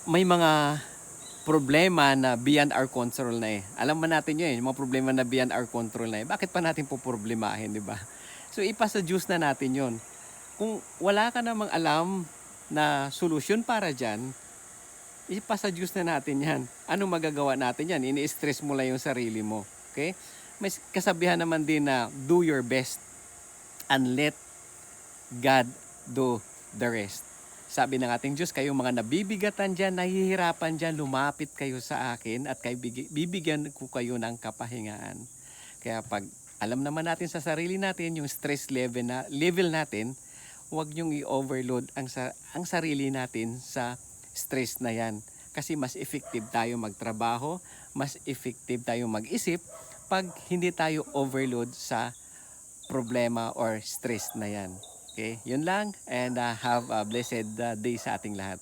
may mga problema na beyond our control na eh. Alam mo natin yun, yung mga problema na beyond our control na eh. Bakit pa natin poproblemahin, di ba? So ipasa Diyos na natin yun. Kung wala ka namang alam na solusyon para dyan, ipasa Diyos na natin yan. Anong magagawa natin yan? Ini-stress mo lang yung sarili mo. Okay? May kasabihan naman din na do your best and let God do the rest. Sabi ng ating Diyos, kayong mga nabibigatan dyan, nahihirapan dyan, lumapit kayo sa akin at bibigyan ko kayo ng kapahingaan. Kaya pag alam naman natin sa sarili natin, yung stress level natin, huwag nyong i-overload ang sarili natin sa stress na yan. Kasi mas effective tayo magtrabaho, mas effective tayo mag-isip pag hindi tayo overload sa problema or stress na yan. Okay, yun lang and have a blessed day sa ating lahat.